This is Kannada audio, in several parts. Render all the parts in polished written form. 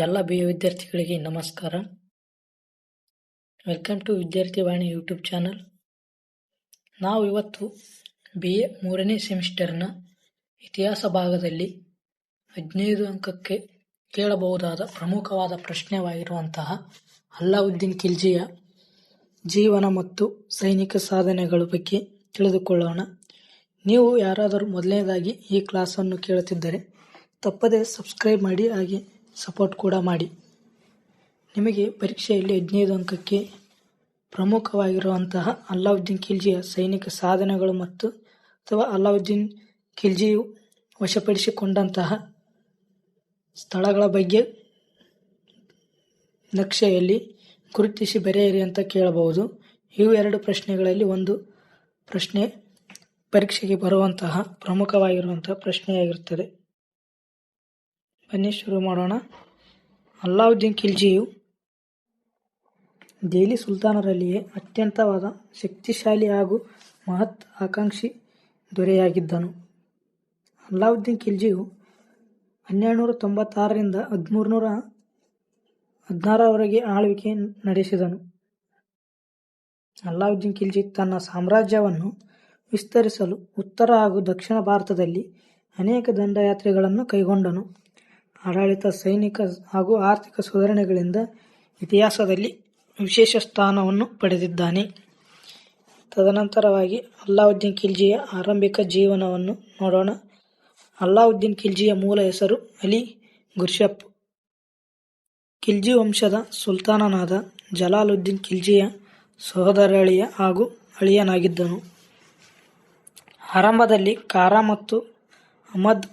ಎಲ್ಲ BA ವಿದ್ಯಾರ್ಥಿಗಳಿಗೆ ನಮಸ್ಕಾರ. ವೆಲ್ಕಮ್ ಟು ವಿದ್ಯಾರ್ಥಿ ವಾಣಿ ಯೂಟ್ಯೂಬ್ ಚಾನಲ್. ನಾವು ಇವತ್ತು BA 3ನೇ ಸೆಮಿಸ್ಟರ್ನ ಇತಿಹಾಸ ಭಾಗದಲ್ಲಿ 15 ಅಂಕಕ್ಕೆ ಕೇಳಬಹುದಾದ ಪ್ರಮುಖವಾದ ಪ್ರಶ್ನೆವಾಗಿರುವಂತಹ ಅಲ್ಲಾವುದ್ದೀನ್ ಖಿಲ್ಜಿಯ ಜೀವನ ಮತ್ತು ಸೈನಿಕ ಸಾಧನೆಗಳ ಬಗ್ಗೆ ತಿಳಿದುಕೊಳ್ಳೋಣ. ನೀವು ಯಾರಾದರೂ ಮೊದಲನೇದಾಗಿ ಈ ಕ್ಲಾಸನ್ನು ಕೇಳುತ್ತಿದ್ದರೆ ತಪ್ಪದೇ ಸಬ್ಸ್ಕ್ರೈಬ್ ಮಾಡಿ, ಹಾಗೆ ಸಪೋರ್ಟ್ ಕೂಡ ಮಾಡಿ. ನಿಮಗೆ ಪರೀಕ್ಷೆಯಲ್ಲಿ 15 ಅಂಕಕ್ಕೆ ಪ್ರಮುಖವಾಗಿರುವಂತಹ ಅಲ್ಲಾವುದ್ದೀನ್ ಖಿಲ್ಜಿಯ ಸೈನಿಕ ಸಾಧನೆಗಳು ಅಥವಾ ಅಲ್ಲಾವುದ್ದೀನ್ ಖಿಲ್ಜಿಯು ವಶಪಡಿಸಿಕೊಂಡಂತಹ ಸ್ಥಳಗಳ ಬಗ್ಗೆ ನಕ್ಷೆಯಲ್ಲಿ ಗುರುತಿಸಿ ಬರೆಯಿರಿ ಅಂತ ಕೇಳಬಹುದು. ಇವು ಎರಡು ಪ್ರಶ್ನೆಗಳಲ್ಲಿ ಒಂದು ಪ್ರಶ್ನೆ ಪರೀಕ್ಷೆಗೆ ಬರುವಂತಹ ಪ್ರಮುಖವಾಗಿರುವಂತಹ ಪ್ರಶ್ನೆಯಾಗಿರುತ್ತದೆ. ಬನ್ನಿ ಶುರು ಮಾಡೋಣ. ಅಲ್ಲಾವುದ್ದೀನ್ ಖಿಲ್ಜಿಯು ದೆಹಲಿ ಸುಲ್ತಾನರಲ್ಲಿಯೇ ಅತ್ಯಂತವಾದ ಶಕ್ತಿಶಾಲಿ ಹಾಗೂ ಮಹತ್ ಆಕಾಂಕ್ಷಿ ದೊರೆಯಾಗಿದ್ದನು. ಅಲ್ಲಾವುದ್ದೀನ್ ಖಿಲ್ಜಿಯು 1296ರಿಂದ 1316ರವರೆಗೆ ಆಳ್ವಿಕೆ ನಡೆಸಿದನು. ಅಲ್ಲಾವುದ್ದೀನ್ ಖಿಲ್ಜಿ ತನ್ನ ಸಾಮ್ರಾಜ್ಯವನ್ನು ವಿಸ್ತರಿಸಲು ಉತ್ತರ ಹಾಗೂ ದಕ್ಷಿಣ ಭಾರತದಲ್ಲಿ ಅನೇಕ ದಂಡಯಾತ್ರೆಗಳನ್ನು ಕೈಗೊಂಡನು. ಆಡಳಿತ, ಸೈನಿಕ ಹಾಗೂ ಆರ್ಥಿಕ ಸುಧಾರಣೆಗಳಿಂದ ಇತಿಹಾಸದಲ್ಲಿ ವಿಶೇಷ ಸ್ಥಾನವನ್ನು ಪಡೆದಿದ್ದಾನೆ. ತದನಂತರವಾಗಿ ಅಲ್ಲಾವುದ್ದೀನ್ ಖಿಲ್ಜಿಯ ಆರಂಭಿಕ ಜೀವನವನ್ನು ನೋಡೋಣ. ಅಲ್ಲಾವುದ್ದೀನ್ ಖಿಲ್ಜಿಯ ಮೂಲ ಹೆಸರು ಅಲಿ ಗುರ್ಷಪ್. ಖಿಲ್ಜಿ ವಂಶದ ಸುಲ್ತಾನನಾದ ಜಲಾಲುದ್ದೀನ್ ಖಿಲ್ಜಿಯ ಸಹೋದರಳಿಯ ಹಾಗೂ ಅಳಿಯನಾಗಿದ್ದನು. ಆರಂಭದಲ್ಲಿ ಕಾರಾ ಮತ್ತು ಅಹಮದ್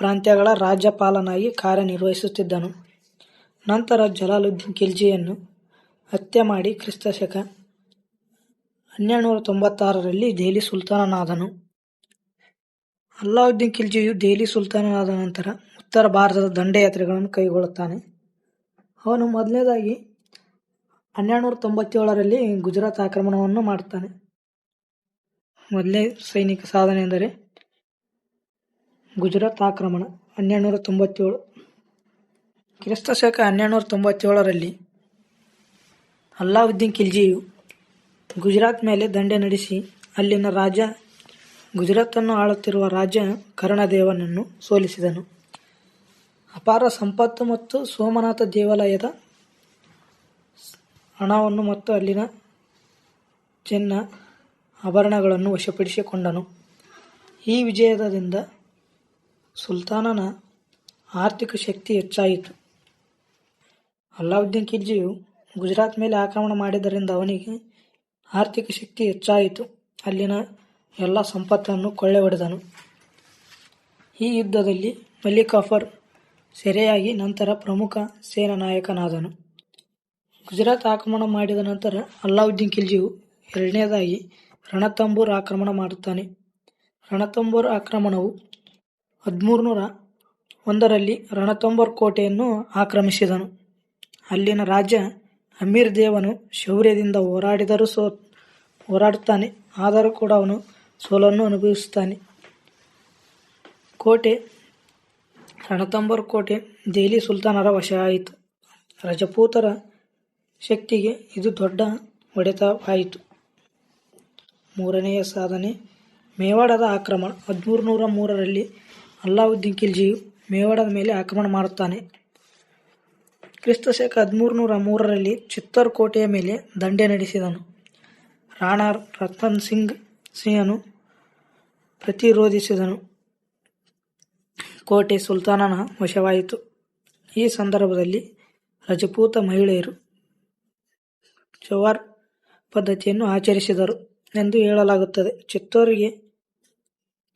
ಪ್ರಾಂತ್ಯಗಳ ರಾಜ್ಯಪಾಲನಾಗಿ ಕಾರ್ಯನಿರ್ವಹಿಸುತ್ತಿದ್ದನು. ನಂತರ ಜಲಾಲುದ್ದೀನ್ ಖಿಲ್ಜಿಯನ್ನು ಹತ್ಯೆ ಮಾಡಿ ಕ್ರಿಸ್ತಶಕ 1296ರಲ್ಲಿ ದೆಹಲಿ ಸುಲ್ತಾನನಾದನು. ಅಲ್ಲಾವುದ್ದೀನ್ ಖಿಲ್ಜಿಯು ದೆಹಲಿ ಸುಲ್ತಾನನಾದ ನಂತರ ಉತ್ತರ ಭಾರತದ ದಂಡಯಾತ್ರೆಗಳನ್ನು ಕೈಗೊಳ್ಳುತ್ತಾನೆ. ಅವನು ಮೊದಲನೇದಾಗಿ 1297ರಲ್ಲಿ ಗುಜರಾತ್ ಆಕ್ರಮಣವನ್ನು ಮಾಡುತ್ತಾನೆ. ಮೊದಲನೇ ಸೈನಿಕ ಸಾಧನೆ ಎಂದರೆ ಗುಜರಾತ್ ಆಕ್ರಮಣ 1297. ಕ್ರಿಸ್ತಶಕ 1297ರಲ್ಲಿ ಅಲ್ಲಾವುದ್ದೀನ್ ಖಿಲ್ಜಿಯು ಗುಜರಾತ್ ಮೇಲೆ ದಂಡೆ ನಡೆಸಿ ಅಲ್ಲಿನ ಗುಜರಾತನ್ನು ಆಳುತ್ತಿರುವ ರಾಜ ಕರ್ಣದೇವನನ್ನು ಸೋಲಿಸಿದನು. ಅಪಾರ ಸಂಪತ್ತು ಮತ್ತು ಸೋಮನಾಥ ದೇವಾಲಯದ ಹಣವನ್ನು ಮತ್ತು ಅಲ್ಲಿನ ಚಿನ್ನ ಆಭರಣಗಳನ್ನು ವಶಪಡಿಸಿಕೊಂಡನು. ಈ ವಿಜಯದಿಂದ ಸುಲ್ತಾನನ ಆರ್ಥಿಕ ಶಕ್ತಿ ಹೆಚ್ಚಾಯಿತು. ಅಲ್ಲಾವುದ್ದೀನ್ ಖಿಲ್ಜಿಯು ಗುಜರಾತ್ ಮೇಲೆ ಆಕ್ರಮಣ ಮಾಡಿದ್ದರಿಂದ ಅವನಿಗೆ ಆರ್ಥಿಕ ಶಕ್ತಿ ಹೆಚ್ಚಾಯಿತು. ಅಲ್ಲಿನ ಎಲ್ಲ ಸಂಪತ್ತನ್ನು ಕೊಳ್ಳೆ ಹೊಡೆದನು. ಈ ಯುದ್ಧದಲ್ಲಿ ಮಲಿಕ್ ಕಾಫರ್ ಸೆರೆಯಾಗಿ ನಂತರ ಪ್ರಮುಖ ಸೇನಾ ನಾಯಕನಾದನು. ಗುಜರಾತ್ ಆಕ್ರಮಣ ಮಾಡಿದ ನಂತರ ಅಲ್ಲಾವುದ್ದೀನ್ ಖಿಲ್ಜಿಯು ಎರಡನೇದಾಗಿ ರಣತಂಬೂರ್ ಆಕ್ರಮಣ ಮಾಡುತ್ತಾನೆ. ರಣತಂಬೂರ್ ಆಕ್ರಮಣವು 1301ರಲ್ಲಿ ರಣತಂಬೋರ್ ಕೋಟೆಯನ್ನು ಆಕ್ರಮಿಸಿದನು. ಅಲ್ಲಿನ ರಾಜ ಅಮೀರ್ ದೇವನು ಶೌರ್ಯದಿಂದ ಹೋರಾಡುತ್ತಾನೆ, ಆದರೂ ಕೂಡ ಅವನು ಸೋಲನ್ನು ಅನುಭವಿಸುತ್ತಾನೆ. ರಣತಂಬೋರ್ ಕೋಟೆ ದೆಹಲಿ ಸುಲ್ತಾನರ ವಶ ಆಯಿತು. ರಜಪೂತರ ಶಕ್ತಿಗೆ ಇದು ದೊಡ್ಡ ಹೊಡೆತವಾಯಿತು. ಮೂರನೆಯ ಸಾಧನೆ ಮೇವಾಡದ ಆಕ್ರಮಣ. 1303ರಲ್ಲಿ ಅಲ್ಲಾವುದ್ದೀನ್ ಖಿಲ್ಜಿಯು ಮೇವಾಡದ ಮೇಲೆ ಆಕ್ರಮಣ ಮಾಡುತ್ತಾನೆ. ಕ್ರಿಸ್ತಶಕ 1303ರಲ್ಲಿ ಚಿತ್ತೋರ್ ಕೋಟೆಯ ಮೇಲೆ ದಂಡೆ ನಡೆಸಿದನು. ರಾಣಾ ರತನ್ ಸಿಂಹನು ಪ್ರತಿರೋಧಿಸಿದನು. ಕೋಟೆ ಸುಲ್ತಾನನ ವಶವಾಯಿತು. ಈ ಸಂದರ್ಭದಲ್ಲಿ ರಜಪೂತ ಮಹಿಳೆಯರು ಜವಾರ್ ಪದ್ಧತಿಯನ್ನು ಆಚರಿಸಿದರು ಎಂದು ಹೇಳಲಾಗುತ್ತದೆ. ಚಿತ್ತೋರಿಗೆ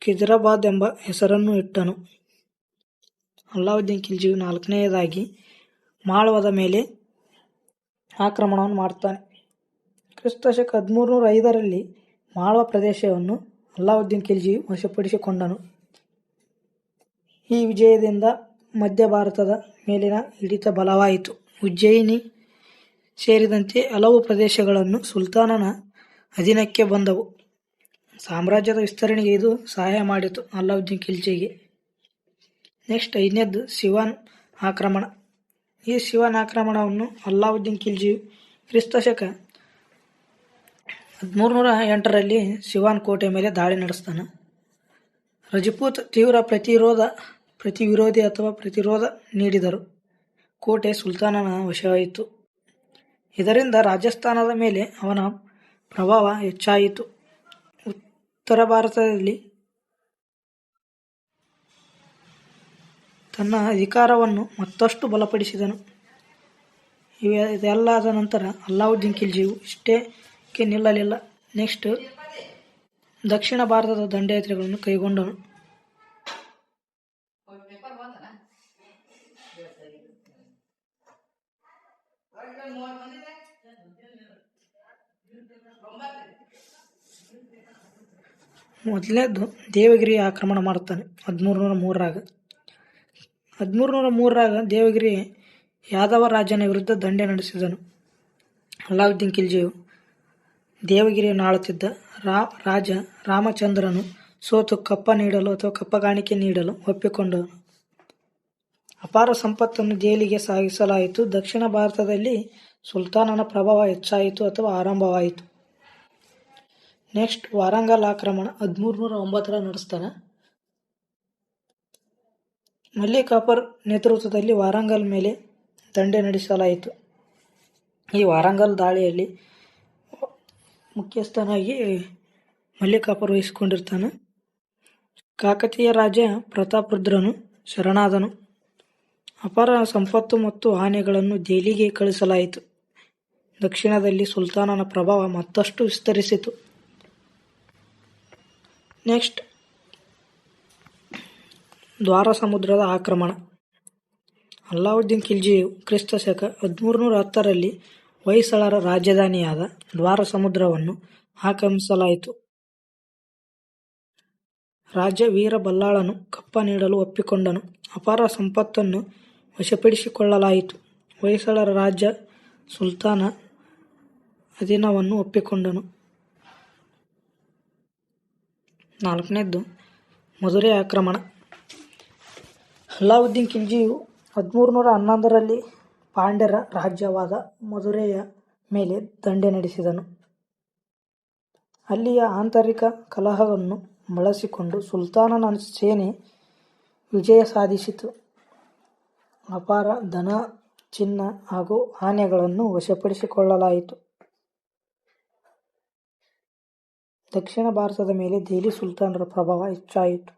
ಖಿಜರಾಬಾದ್ ಎಂಬ ಹೆಸರನ್ನು ಇಟ್ಟನು. ಅಲ್ಲಾವುದ್ದೀನ್ ಖಿಲ್ಜಿಯು ನಾಲ್ಕನೆಯದಾಗಿ ಮಾಳ್ವಾದ ಮೇಲೆ ಆಕ್ರಮಣವನ್ನು ಮಾಡುತ್ತಾನೆ. ಕ್ರಿಸ್ತಶಕ 1305ರಲ್ಲಿ ಮಾಳ್ವಾ ಪ್ರದೇಶವನ್ನು ಅಲ್ಲಾವುದ್ದೀನ್ ಖಿಲ್ಜಿಯು ವಶಪಡಿಸಿಕೊಂಡನು. ಈ ವಿಜಯದಿಂದ ಮಧ್ಯ ಭಾರತದ ಮೇಲಿನ ಹಿಡಿತ ಬಲವಾಯಿತು. ಉಜ್ಜಯಿನಿ ಸೇರಿದಂತೆ ಹಲವು ಪ್ರದೇಶಗಳನ್ನು ಸುಲ್ತಾನನ ಅಧೀನಕ್ಕೆ ಬಂದವು. ಸಾಮ್ರಾಜ್ಯದ ವಿಸ್ತರಣೆಗೆ ಇದು ಸಹಾಯ ಮಾಡಿತು ಅಲ್ಲಾವುದ್ದೀನ್ ಖಿಲ್ಜಿಗೆ. ನೆಕ್ಸ್ಟ್ 5ನೇದ್ದು ಸಿವಾನ್ ಆಕ್ರಮಣ. ಈ ಶಿವನ ಆಕ್ರಮಣವನ್ನು ಅಲ್ಲಾವುದ್ದೀನ್ ಖಿಲ್ಜಿಯು ಕ್ರಿಸ್ತಶಕ 1308ರಲ್ಲಿ ಶಿವಾನ್ ಕೋಟೆ ಮೇಲೆ ದಾಳಿ ನಡೆಸ್ತಾನೆ. ರಜಪೂತ್ ತೀವ್ರ ಪ್ರತಿರೋಧ ನೀಡಿದರು. ಕೋಟೆ ಸುಲ್ತಾನನ ವಶವಾಯಿತು. ಇದರಿಂದ ರಾಜಸ್ಥಾನದ ಮೇಲೆ ಅವನ ಪ್ರಭಾವ ಹೆಚ್ಚಾಯಿತು. ಉತ್ತರ ಭಾರತದಲ್ಲಿ ತನ್ನ ಅಧಿಕಾರವನ್ನು ಮತ್ತಷ್ಟು ಬಲಪಡಿಸಿದನು. ಇದೆಲ್ಲಾದ ನಂತರ ಅಲ್ಲಾವುದ್ದೀನ್ ಖಿಲ್ಜಿಯು ಇಷ್ಟಕ್ಕೆ ನಿಲ್ಲಲಿಲ್ಲ. ನೆಕ್ಸ್ಟ್ ದಕ್ಷಿಣ ಭಾರತದ ದಂಡಯಾತ್ರೆಗಳನ್ನು ಕೈಗೊಂಡನು. ಮೊದಲನೇದು ದೇವಗಿರಿ ಆಕ್ರಮಣ ಮಾಡುತ್ತಾನೆ 1303ರಾಗ ದೇವಗಿರಿ ಯಾದವ ರಾಜನ ವಿರುದ್ಧ ದಂಡೆ ನಡೆಸಿದನು. ಅಲ್ಲಾವುದ್ದೀನ್ ಖಿಲ್ಜಿಯು ದೇವಗಿರಿಯನ್ನು ಆಳುತ್ತಿದ್ದ ರಾಜ ರಾಮಚಂದ್ರನು ಸೋತು ಕಪ್ಪ ಕಾಣಿಕೆ ನೀಡಲು ಒಪ್ಪಿಕೊಂಡನು. ಅಪಾರ ಸಂಪತ್ತನ್ನು ದೆಹಲಿಗೆ ಸಾಗಿಸಲಾಯಿತು. ದಕ್ಷಿಣ ಭಾರತದಲ್ಲಿ ಸುಲ್ತಾನನ ಪ್ರಭಾವ ಹೆಚ್ಚಾಯಿತು ಅಥವಾ ಆರಂಭವಾಯಿತು. ನೆಕ್ಸ್ಟ್ ವಾರಂಗಲ್ ಆಕ್ರಮಣ 1309 ನಡೆಸ್ತಾನೆ. ಮಲ್ಲಿಕ್ ಕಾಫರ್ ನೇತೃತ್ವದಲ್ಲಿ ವಾರಂಗಲ್ ಮೇಲೆ ದಂಡೆ ನಡೆಸಲಾಯಿತು. ಈ ವಾರಂಗಲ್ ದಾಳಿಯಲ್ಲಿ ಮುಖ್ಯಸ್ಥನಾಗಿ ಮಲ್ಲಿಕ್ ಕಾಫರ್ ವಹಿಸಿಕೊಂಡಿರ್ತಾನೆ. ಕಾಕತೀಯ ರಾಜ ಪ್ರತಾಪರುದ್ರನು ಶರಣಾದನು. ಅಪಾರ ಸಂಪತ್ತು ಮತ್ತು ಆನೆಗಳನ್ನು ದೆಹಲಿಗೆ ಕಳಿಸಲಾಯಿತು. ದಕ್ಷಿಣದಲ್ಲಿ ಸುಲ್ತಾನನ ಪ್ರಭಾವ ಮತ್ತಷ್ಟು ವಿಸ್ತರಿಸಿತು. ನೆಕ್ಸ್ಟ್ ದ್ವಾರ ಸಮುದ್ರದ ಆಕ್ರಮಣ. ಅಲ್ಲಾವುದ್ದೀನ್ ಖಿಲ್ಜಿಯು ಕ್ರಿಸ್ತಶಕ 1310ರಲ್ಲಿ ಹೊಯ್ಸಳರ ರಾಜಧಾನಿಯಾದ ದ್ವಾರ ಸಮುದ್ರವನ್ನು ಆಕ್ರಮಿಸಲಾಯಿತು. ರಾಜ ವೀರ ಬಲ್ಲಾಳನು ಕಪ್ಪ ನೀಡಲು ಒಪ್ಪಿಕೊಂಡನು. ಅಪಾರ ಸಂಪತ್ತನ್ನು ವಶಪಡಿಸಿಕೊಳ್ಳಲಾಯಿತು. ಹೊಯ್ಸಳರ ರಾಜ ಸುಲ್ತಾನ ಅಧೀನವನ್ನು ಒಪ್ಪಿಕೊಂಡನು. 4ನೇದ್ದು ಮಧುರೆ ಆಕ್ರಮಣ. ಅಲ್ಲಾವುದ್ದೀನ್ ಖಿಲ್ಜಿಯು 1311ರಲ್ಲಿ ಪಾಂಡ್ಯರ ರಾಜ್ಯವಾದ ಮಧುರೆಯ ಮೇಲೆ ದಂಡೆ ನಡೆಸಿದನು. ಅಲ್ಲಿಯ ಆಂತರಿಕ ಕಲಹವನ್ನು ಬಳಸಿಕೊಂಡು ಸುಲ್ತಾನನ ಸೇನೆ ವಿಜಯ ಸಾಧಿಸಿತು. ಅಪಾರ ಧನ, ಚಿನ್ನ ಹಾಗೂ ಆನೆಗಳನ್ನು ವಶಪಡಿಸಿಕೊಳ್ಳಲಾಯಿತು. ದಕ್ಷಿಣ ಭಾರತದ ಮೇಲೆ ದೆಹಲಿ ಸುಲ್ತಾನರ ಪ್ರಭಾವ ಹೆಚ್ಚಾಯಿತು.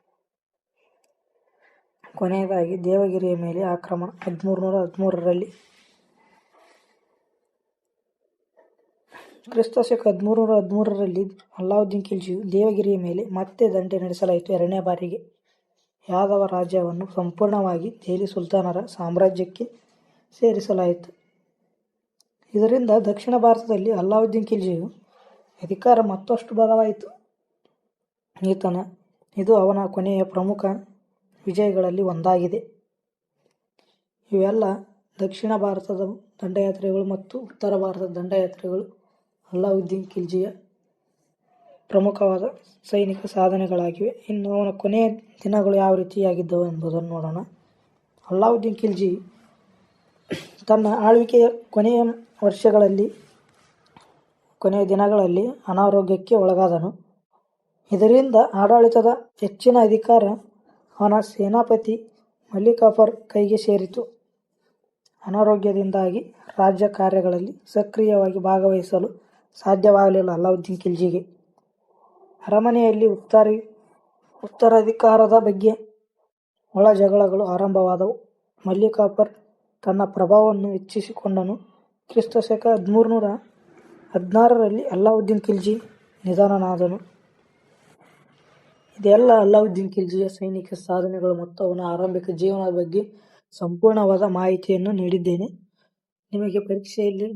ಕೊನೆಯದಾಗಿ ದೇವಗಿರಿಯ ಮೇಲೆ ಆಕ್ರಮಣ 1313ರಲ್ಲಿ. ಕ್ರಿಸ್ತಶಕ 1313ರಲ್ಲಿ ಅಲ್ಲಾವುದ್ದೀನ್ ಖಿಲ್ಜಿಯು ದೇವಗಿರಿಯ ಮೇಲೆ ಮತ್ತೆ ದಂಡೆ ನಡೆಸಲಾಯಿತು. 2ನೇ ಬಾರಿಗೆ ಯಾದವ ರಾಜ್ಯವನ್ನು ಸಂಪೂರ್ಣವಾಗಿ ದೆಹಲಿ ಸುಲ್ತಾನರ ಸಾಮ್ರಾಜ್ಯಕ್ಕೆ ಸೇರಿಸಲಾಯಿತು. ಇದರಿಂದ ದಕ್ಷಿಣ ಭಾರತದಲ್ಲಿ ಅಲ್ಲಾವುದ್ದೀನ್ ಖಿಲ್ಜಿಯು ಅಧಿಕಾರ ಮತ್ತಷ್ಟು ಬಲವಾಯಿತು. ಇದು ಅವನ ಕೊನೆಯ ಪ್ರಮುಖ ವಿಜಯಗಳಲ್ಲಿ ಒಂದಾಗಿದೆ. ಇವೆಲ್ಲ ದಕ್ಷಿಣ ಭಾರತದ ದಂಡಯಾತ್ರೆಗಳು ಮತ್ತು ಉತ್ತರ ಭಾರತದ ದಂಡಯಾತ್ರೆಗಳು ಅಲ್ಲಾವುದ್ದೀನ್ ಖಿಲ್ಜಿಯ ಪ್ರಮುಖವಾದ ಸೈನಿಕ ಸಾಧನೆಗಳಾಗಿವೆ. ಇನ್ನು ಅವನ ಕೊನೆಯ ದಿನಗಳು ಯಾವ ರೀತಿಯಾಗಿದ್ದವು ಎಂಬುದನ್ನು ನೋಡೋಣ. ಅಲ್ಲಾವುದ್ದೀನ್ ಖಿಲ್ಜಿ ತನ್ನ ಆಳ್ವಿಕೆಯ ಕೊನೆಯ ದಿನಗಳಲ್ಲಿ ಅನಾರೋಗ್ಯಕ್ಕೆ ಒಳಗಾದನು. ಇದರಿಂದ ಆಡಳಿತದ ಹೆಚ್ಚಿನ ಅಧಿಕಾರ ಅವನ ಸೇನಾಪತಿ ಮಲ್ಲಿಕ್ ಕಾಫರ್ ಕೈಗೆ ಸೇರಿತು. ಅನಾರೋಗ್ಯದಿಂದಾಗಿ ರಾಜ್ಯ ಕಾರ್ಯಗಳಲ್ಲಿ ಸಕ್ರಿಯವಾಗಿ ಭಾಗವಹಿಸಲು ಸಾಧ್ಯವಾಗಲಿಲ್ಲ ಅಲ್ಲಾವುದ್ದೀನ್ ಖಿಲ್ಜಿಗೆ. ಅರಮನೆಯಲ್ಲಿ ಉತ್ತರಾಧಿಕಾರದ ಬಗ್ಗೆ ಒಳ ಜಗಳಗಳು ಆರಂಭವಾದವು. ಮಲ್ಲಿಕ್ ಕಾಫರ್ ತನ್ನ ಪ್ರಭಾವವನ್ನು ಹೆಚ್ಚಿಸಿಕೊಂಡನು. ಕ್ರಿಸ್ತಶಕ 1316ರಲ್ಲಿ ಅಲ್ಲಾವುದ್ದೀನ್ ಖಿಲ್ಜಿ ನಿಧನನಾದನು. ಇದೆಲ್ಲ ಅಲ್ಲಾವುದ್ದೀನ್ ಖಿಲ್ಜಿಯ ಸೈನಿಕ ಸಾಧನೆಗಳು ಮತ್ತು ಅವನ ಆರಂಭಿಕ ಜೀವನದ ಬಗ್ಗೆ ಸಂಪೂರ್ಣವಾದ ಮಾಹಿತಿಯನ್ನು ನೀಡಿದ್ದೇನೆ. ನಿಮಗೆ ಪರೀಕ್ಷೆಯಲ್ಲಿ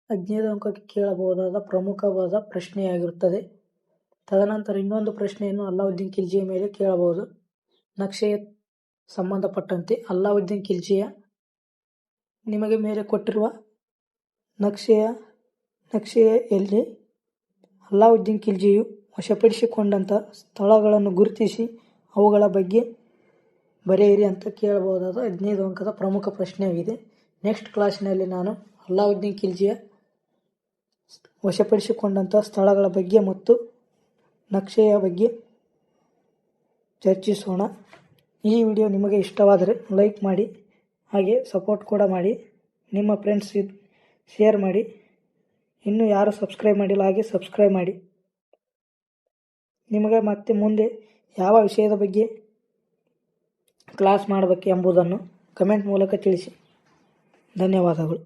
15 ಅಂಕಕ್ಕೆ ಕೇಳಬಹುದಾದ ಪ್ರಮುಖವಾದ ಪ್ರಶ್ನೆಯಾಗಿರುತ್ತದೆ. ತದನಂತರ ಇನ್ನೊಂದು ಪ್ರಶ್ನೆಯನ್ನು ಅಲ್ಲಾವುದ್ದೀನ್ ಖಿಲ್ಜಿಯ ಮೇಲೆ ಕೇಳಬಹುದು. ನಕ್ಷೆಯ ಸಂಬಂಧಪಟ್ಟಂತೆ ಅಲ್ಲಾವುದ್ದೀನ್ ಖಿಲ್ಜಿಯ ನಿಮಗೆ ಮೇಲೆ ಕೊಟ್ಟಿರುವ ನಕ್ಷೆಯಲ್ಲಿ ಅಲ್ಲಾವುದ್ದೀನ್ ಖಿಲ್ಜಿಯು ವಶಪಡಿಸಿಕೊಂಡಂಥ ಸ್ಥಳಗಳನ್ನು ಗುರುತಿಸಿ ಅವುಗಳ ಬಗ್ಗೆ ಬರೆಯಿರಿ ಅಂತ ಕೇಳಬಹುದಾದ 15 ಅಂಕದ ಪ್ರಮುಖ ಪ್ರಶ್ನೆಯಾಗಿದೆ. ನೆಕ್ಸ್ಟ್ ಕ್ಲಾಸಿನಲ್ಲಿ ನಾನು ಅಲ್ಲಾವುದ್ದೀನ್ ಖಿಲ್ಜಿಯ ವಶಪಡಿಸಿಕೊಂಡಂಥ ಸ್ಥಳಗಳ ಬಗ್ಗೆ ಮತ್ತು ನಕ್ಷೆಯ ಬಗ್ಗೆ ಚರ್ಚಿಸೋಣ. ಈ ವಿಡಿಯೋ ನಿಮಗೆ ಇಷ್ಟವಾದರೆ ಲೈಕ್ ಮಾಡಿ, ಹಾಗೆ ಸಪೋರ್ಟ್ ಕೂಡ ಮಾಡಿ, ನಿಮ್ಮ ಫ್ರೆಂಡ್ಸ್ ಶೇರ್ ಮಾಡಿ. ಇನ್ನೂ ಯಾರು ಸಬ್ಸ್ಕ್ರೈಬ್ ಮಾಡಿಲ್ಲ ಹಾಗೆ ಸಬ್ಸ್ಕ್ರೈಬ್ ಮಾಡಿ. ನಿಮಗೆ ಮತ್ತೆ ಮುಂದೆ ಯಾವ ವಿಷಯದ ಬಗ್ಗೆ ಕ್ಲಾಸ್ ಮಾಡಬೇಕು ಎಂಬುದನ್ನು ಕಮೆಂಟ್ ಮೂಲಕ ತಿಳಿಸಿ. ಧನ್ಯವಾದಗಳು.